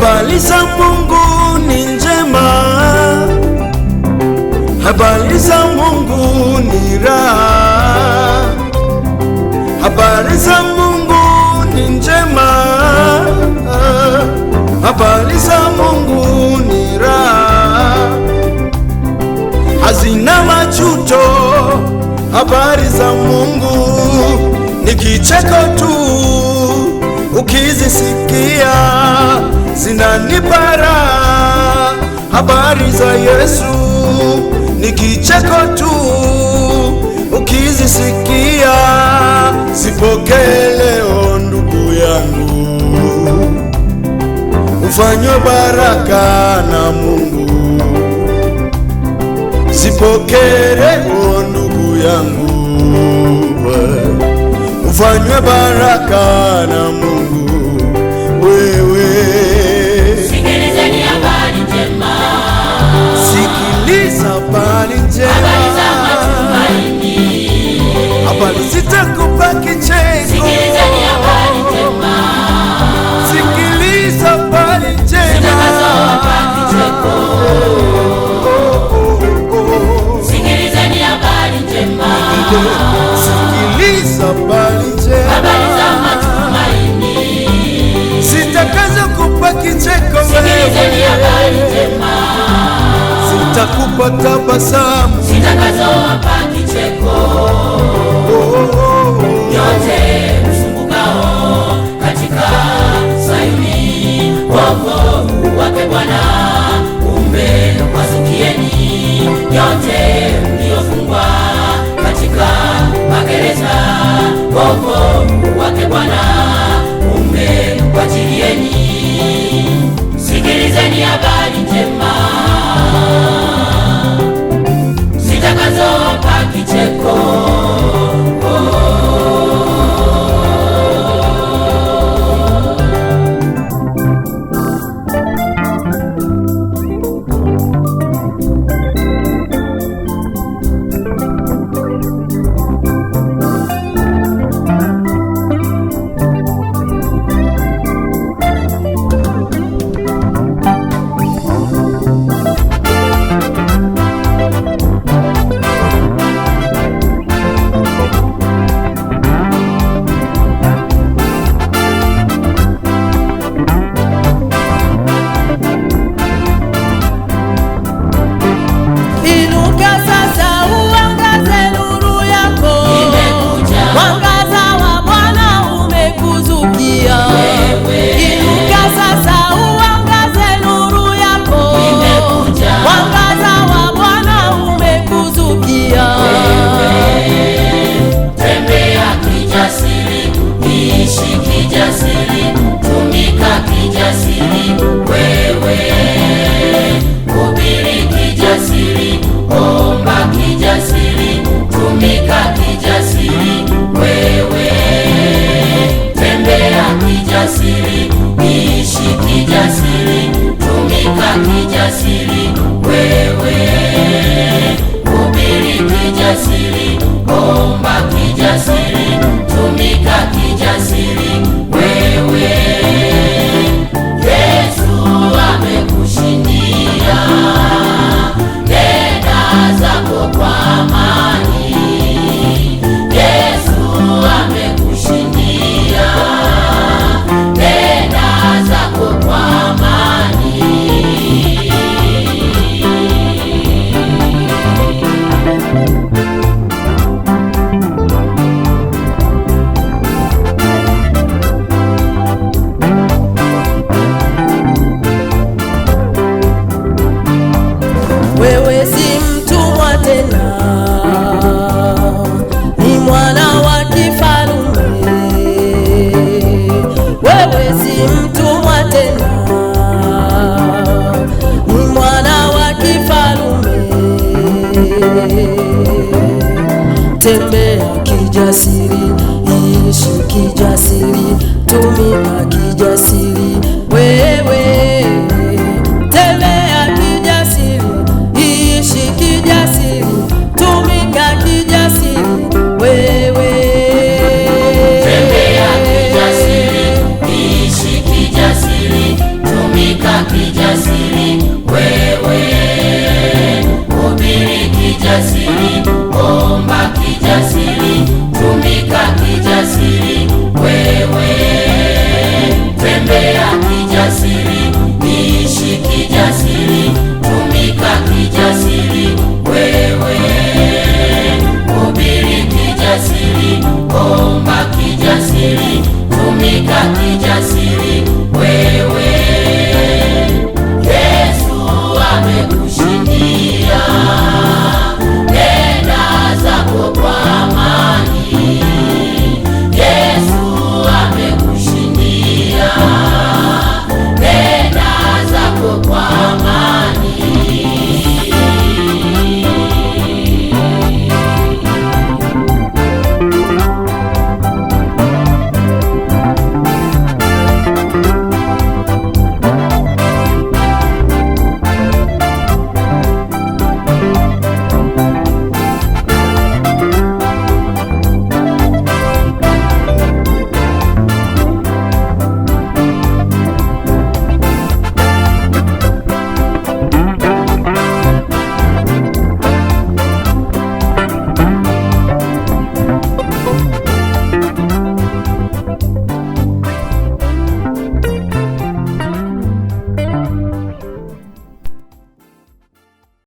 Habari za Mungu ni njema, habari za Mungu ni raha, habari za Mungu ni njema, habari za Mungu ni raha, hazina majuto. Habari za Mungu ni kicheko tu, ukizisikia zinanipa raha. Habari za Yesu ni kicheko tu, ukizisikia. Zipokee leo ndugu yangu, ufanywe baraka na Mungu. Zipokee leo ndugu yangu, ufanywe baraka na Mungu. Wewe sikilizeni habari njema, sikiliza habari njema, habari za matumaini, habari zitakupa kicheko. sikilizeni habari njema, sikiliza habari njema, zitakazowapa kicheko. Sikilizeni habari njema, sikiliza habari njema, habari za matumaini, zitakazokupa kicheko. sikilizeni habari njema, zitakupa tabasamu, zitakazowapa kicheko. Nyote msumbukao katika Sayuni, wokovu wake Bwana umepasukieni. Nyote mliofungwa katika magereza, wokovu wake Bwana umekuachilieni. Sikilizeni habari njema, zitakazowapa kicheko. Tembea kijasiri, ishi kijasiri, tumika kijasiri. Wewe tembea kijasiri, ishi kijasiri, tumika kijasiri. Wewe tembea kijasiri, ishi kijasiri, tumika tumika kijasiri.